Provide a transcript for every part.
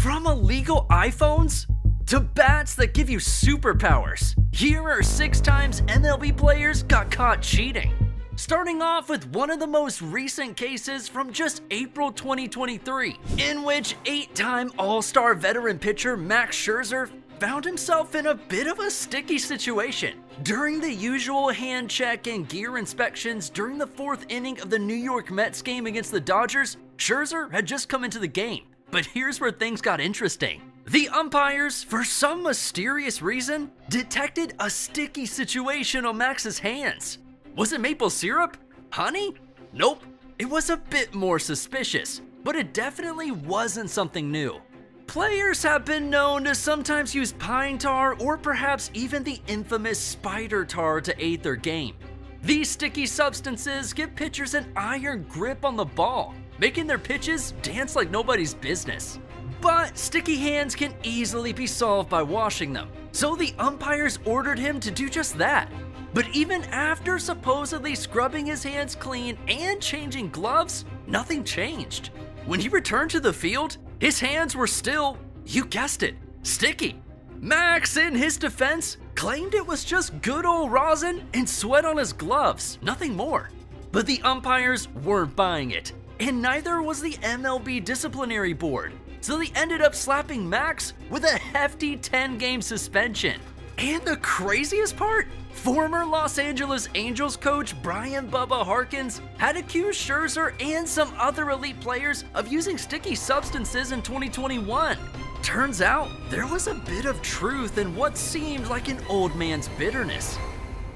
From illegal iPhones to bats that give you superpowers, here are 6 times MLB players got caught cheating. Starting off with one of the most recent cases from just April 2023, in which 8-time All-Star veteran pitcher Max Scherzer found himself in a bit of a sticky situation. During the usual hand check and gear inspections during the 4th inning of the New York Mets game against the Dodgers, Scherzer had just come into the game. But here's where things got interesting. The umpires, for some mysterious reason, detected a sticky situation on Max's hands. Was it maple syrup? Honey? Nope. It was a bit more suspicious, but it definitely wasn't something new. Players have been known to sometimes use pine tar or perhaps even the infamous spider tar to aid their game. These sticky substances give pitchers an iron grip on the ball, making their pitches dance like nobody's business. But sticky hands can easily be solved by washing them, so the umpires ordered him to do just that. But even after supposedly scrubbing his hands clean and changing gloves, nothing changed. When he returned to the field, his hands were still, you guessed it, sticky. Max, in his defense, claimed it was just good old rosin and sweat on his gloves, nothing more. But the umpires weren't buying it, and neither was the MLB disciplinary board, so they ended up slapping Max with a hefty 10-game suspension. And the craziest part? Former Los Angeles Angels coach Brian Bubba Harkins had accused Scherzer and some other elite players of using sticky substances in 2021. Turns out, there was a bit of truth in what seemed like an old man's bitterness.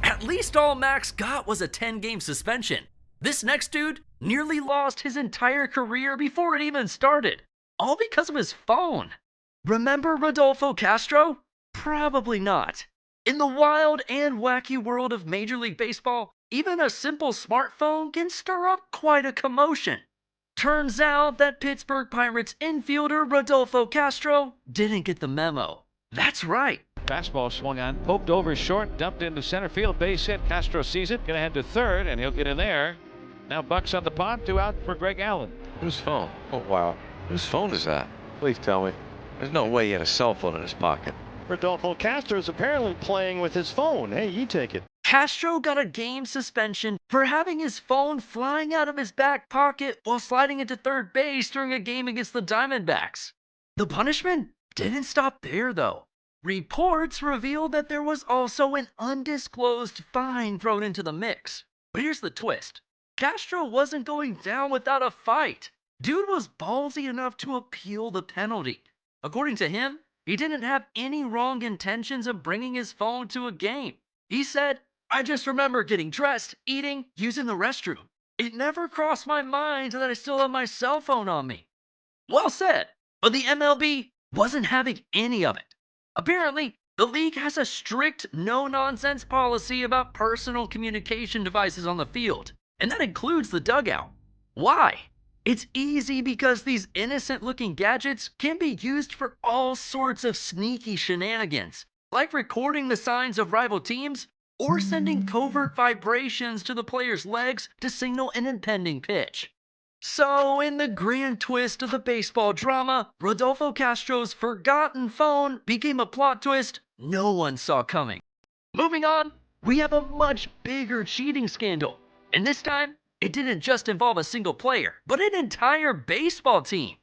At least all Max got was a 10-game suspension. This next dude nearly lost his entire career before it even started, all because of his phone. Remember Rodolfo Castro? Probably not. In the wild and wacky world of Major League Baseball, even a simple smartphone can stir up quite a commotion. Turns out that Pittsburgh Pirates infielder Rodolfo Castro didn't get the memo. That's right. Fastball swung on, poked over short, dumped into center field, base hit. Castro sees it, gonna head to third, and he'll get in there. Now Buck's on the pond, 2 out for Greg Allen. Whose phone? Oh, wow. Whose phone is that? Please tell me. There's no way he had a cell phone in his pocket. Rodolfo Castro is apparently playing with his phone. Hey, you take it. Castro got a game suspension for having his phone flying out of his back pocket while sliding into third base during a game against the Diamondbacks. The punishment didn't stop there, though. Reports revealed that there was also an undisclosed fine thrown into the mix. But here's the twist. Castro wasn't going down without a fight. Dude was ballsy enough to appeal the penalty. According to him, he didn't have any wrong intentions of bringing his phone to a game. He said, "I just remember getting dressed, eating, using the restroom. It never crossed my mind that I still have my cell phone on me." Well said, but the MLB wasn't having any of it. Apparently, the league has a strict no-nonsense policy about personal communication devices on the field, and that includes the dugout. Why? It's easy because these innocent-looking gadgets can be used for all sorts of sneaky shenanigans, like recording the signs of rival teams or sending covert vibrations to the player's legs to signal an impending pitch. So, in the grand twist of the baseball drama, Rodolfo Castro's forgotten phone became a plot twist no one saw coming. Moving on, we have a much bigger cheating scandal, and this time, it didn't just involve a single player, but an entire baseball team.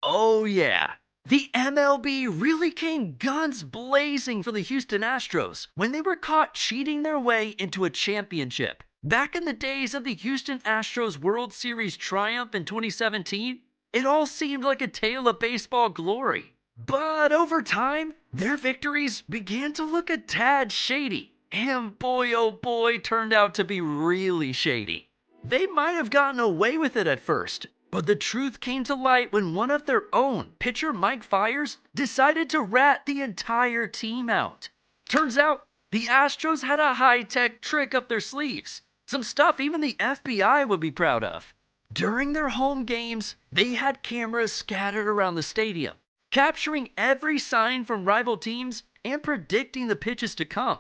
Oh yeah, the MLB really came guns blazing for the Houston Astros when they were caught cheating their way into a championship. Back in the days of the Houston Astros World Series triumph in 2017, it all seemed like a tale of baseball glory. But over time, their victories began to look a tad shady, and boy oh boy turned out to be really shady. They might have gotten away with it at first, but the truth came to light when one of their own, pitcher Mike Fiers, decided to rat the entire team out. Turns out, the Astros had a high-tech trick up their sleeves, some stuff even the FBI would be proud of. During their home games, they had cameras scattered around the stadium, capturing every sign from rival teams and predicting the pitches to come.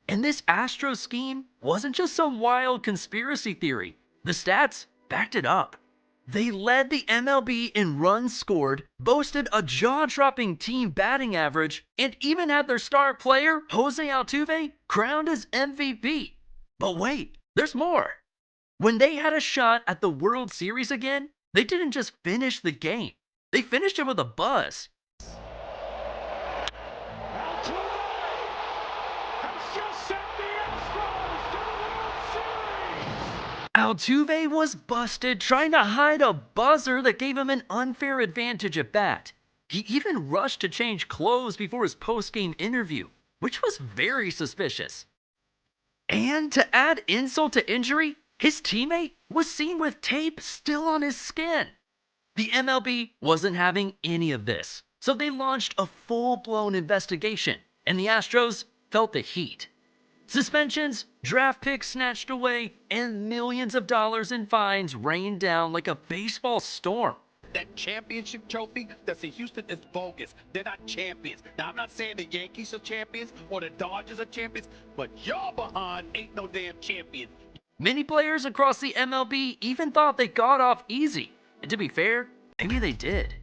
And this Astros scheme wasn't just some wild conspiracy theory. The stats backed it up. They led the MLB in runs scored, boasted a jaw-dropping team batting average, and even had their star player, Jose Altuve, crowned as MVP. But wait, there's more. When they had a shot at the World Series again, they didn't just finish the game. They finished it with a buzz. Altuve was busted trying to hide a buzzer that gave him an unfair advantage at bat. He even rushed to change clothes before his post-game interview, which was very suspicious. And to add insult to injury, his teammate was seen with tape still on his skin. The MLB wasn't having any of this, so they launched a full-blown investigation, and the Astros felt the heat. Suspensions, draft picks snatched away, and millions of dollars in fines rained down like a baseball storm. That championship trophy that's in Houston is bogus. They're not champions. Now, I'm not saying the Yankees are champions or the Dodgers are champions, but y'all behind ain't no damn champion. Many players across the MLB even thought they got off easy. And to be fair, maybe they did.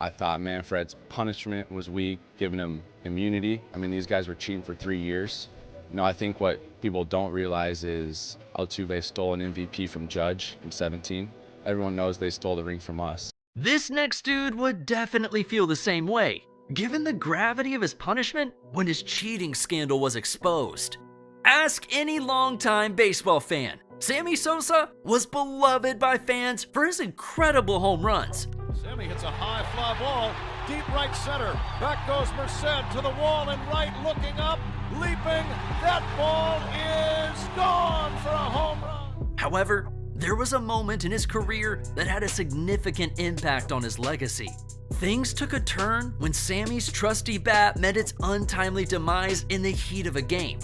I thought Manfred's punishment was weak, giving him immunity. I mean, these guys were cheating for 3 years. No, I think what people don't realize is Altuve stole an MVP from Judge in 17. Everyone knows they stole the ring from us. This next dude would definitely feel the same way, given the gravity of his punishment when his cheating scandal was exposed. Ask any longtime baseball fan. Sammy Sosa was beloved by fans for his incredible home runs. Sammy hits a high fly ball, deep right center. Back goes Merced to the wall and right, looking up, leaping. That ball is gone for a home run. However, there was a moment in his career that had a significant impact on his legacy. Things took a turn when Sammy's trusty bat met its untimely demise in the heat of a game.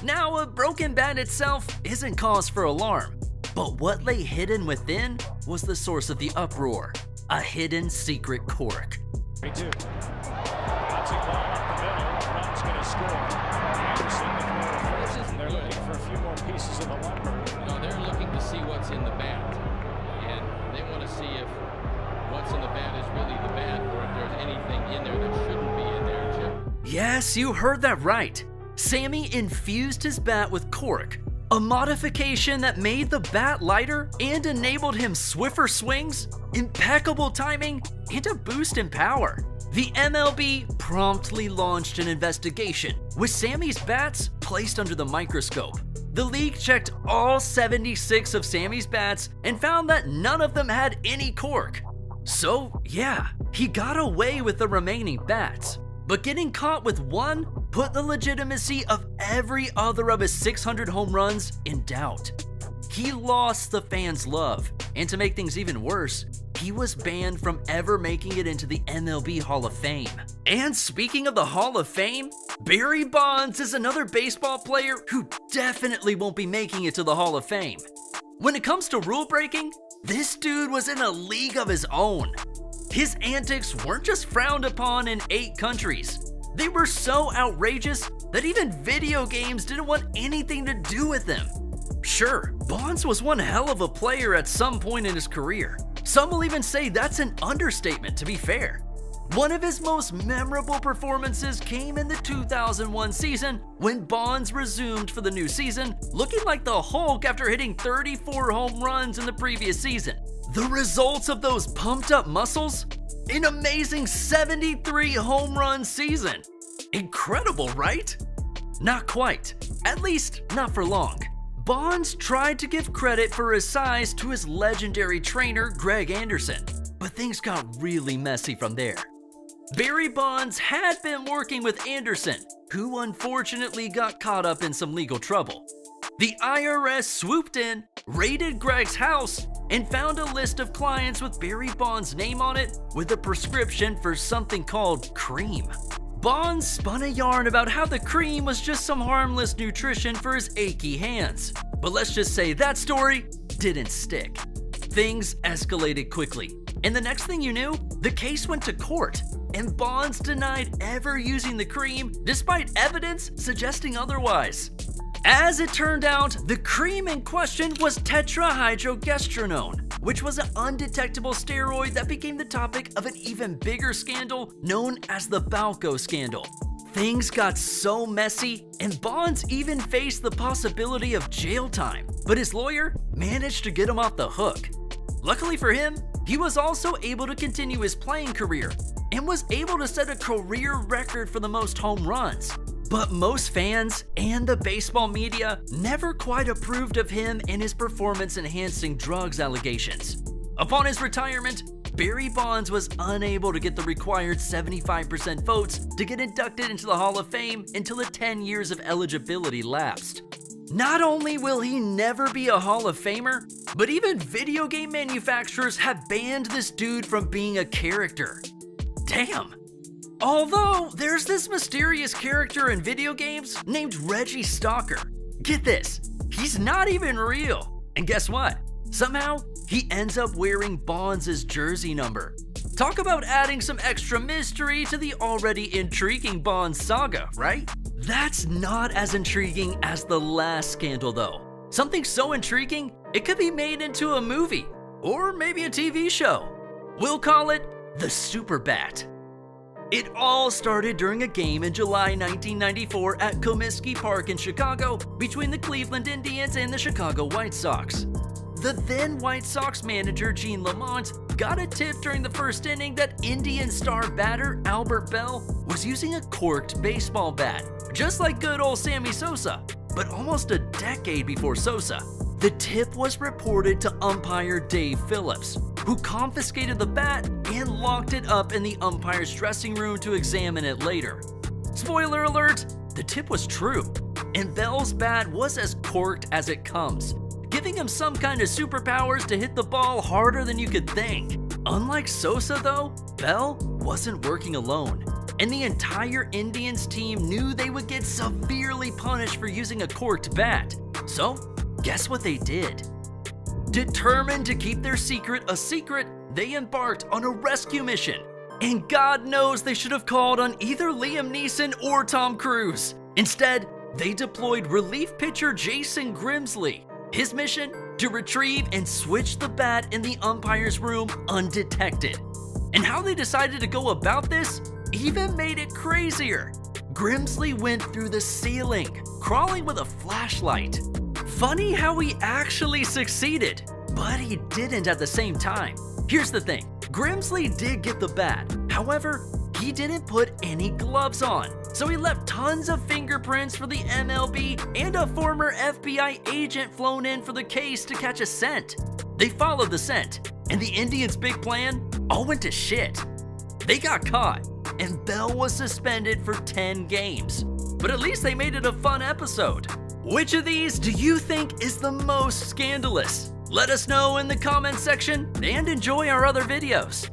Now, a broken bat itself isn't cause for alarm, but what lay hidden within was the source of the uproar. A hidden secret cork. 3-2. Bouncing ball up the middle. Run's going to score. Anderson, they're looking for a few more pieces in the lumber. No, they're looking to see what's in the bat. And they want to see if what's in the bat is really the bat or if there's anything in there that shouldn't be in there, Chip. Yes, you heard that right. Sammy infused his bat with cork, a modification that made the bat lighter and enabled him swifter swings, impeccable timing, and a boost in power. The MLB promptly launched an investigation, with Sammy's bats placed under the microscope. The league checked all 76 of Sammy's bats and found that none of them had any cork. So yeah, he got away with the remaining bats. But getting caught with one put the legitimacy of every other of his 600 home runs in doubt. He lost the fans' love, and to make things even worse, he was banned from ever making it into the MLB Hall of Fame. And speaking of the Hall of Fame, Barry Bonds is another baseball player who definitely won't be making it to the Hall of Fame. When it comes to rule breaking, this dude was in a league of his own. His antics weren't just frowned upon in 8 countries. They were so outrageous that even video games didn't want anything to do with them. Sure, Bonds was one hell of a player at some point in his career. Some will even say that's an understatement, to be fair. One of his most memorable performances came in the 2001 season when Bonds resumed for the new season, looking like the Hulk after hitting 34 home runs in the previous season. The results of those pumped up muscles? An amazing 73 home run season. Incredible, right? Not quite. At least, not for long. Bonds tried to give credit for his size to his legendary trainer, Greg Anderson, but things got really messy from there. Barry Bonds had been working with Anderson, who unfortunately got caught up in some legal trouble. The IRS swooped in, raided Greg's house, and found a list of clients with Barry Bonds' name on it with a prescription for something called cream. Bonds spun a yarn about how the cream was just some harmless nutrition for his achy hands. But let's just say that story didn't stick. Things escalated quickly, and the next thing you knew, the case went to court, and Bonds denied ever using the cream despite evidence suggesting otherwise. As it turned out, the cream in question was tetrahydrogestrinone, which was an undetectable steroid that became the topic of an even bigger scandal known as the Balco scandal. Things got so messy, and Bonds even faced the possibility of jail time, but his lawyer managed to get him off the hook. Luckily for him, he was also able to continue his playing career and was able to set a career record for the most home runs. But most fans and the baseball media never quite approved of him and his performance-enhancing drugs allegations. Upon his retirement, Barry Bonds was unable to get the required 75% votes to get inducted into the Hall of Fame until the 10 years of eligibility lapsed. Not only will he never be a Hall of Famer, but even video game manufacturers have banned this dude from being a character. Damn. Although, there's this mysterious character in video games named Reggie Stalker. Get this, he's not even real. And guess what? Somehow, he ends up wearing Bonds' jersey number. Talk about adding some extra mystery to the already intriguing Bonds saga, right? That's not as intriguing as the last scandal though. Something so intriguing, it could be made into a movie, or maybe a TV show. We'll call it the Super Bat. It all started during a game in July 1994 at Comiskey Park in Chicago between the Cleveland Indians and the Chicago White Sox. The then White Sox manager Gene Lamont got a tip during the first inning that Indian star batter Albert Bell was using a corked baseball bat, just like good old Sammy Sosa, but almost a decade before Sosa. The tip was reported to umpire Dave Phillips, who confiscated the bat and locked it up in the umpire's dressing room to examine it later. Spoiler alert, the tip was true, and Bell's bat was as corked as it comes, giving him some kind of superpowers to hit the ball harder than you could think. Unlike Sosa though, Bell wasn't working alone, and the entire Indians team knew they would get severely punished for using a corked bat. So, guess what they did? Determined to keep their secret a secret, they embarked on a rescue mission. And God knows they should have called on either Liam Neeson or Tom Cruise. Instead, they deployed relief pitcher Jason Grimsley. His mission? To retrieve and switch the bat in the umpire's room undetected. And how they decided to go about this even made it crazier. Grimsley went through the ceiling, crawling with a flashlight. Funny how he actually succeeded, but he didn't at the same time. Here's the thing, Grimsley did get the bat, however, he didn't put any gloves on, so he left tons of fingerprints for the MLB and a former FBI agent flown in for the case to catch a scent. They followed the scent, and the Indians' big plan all went to shit. They got caught, and Bell was suspended for 10 games. But at least they made it a fun episode. Which of these do you think is the most scandalous? Let us know in the comments section and enjoy our other videos.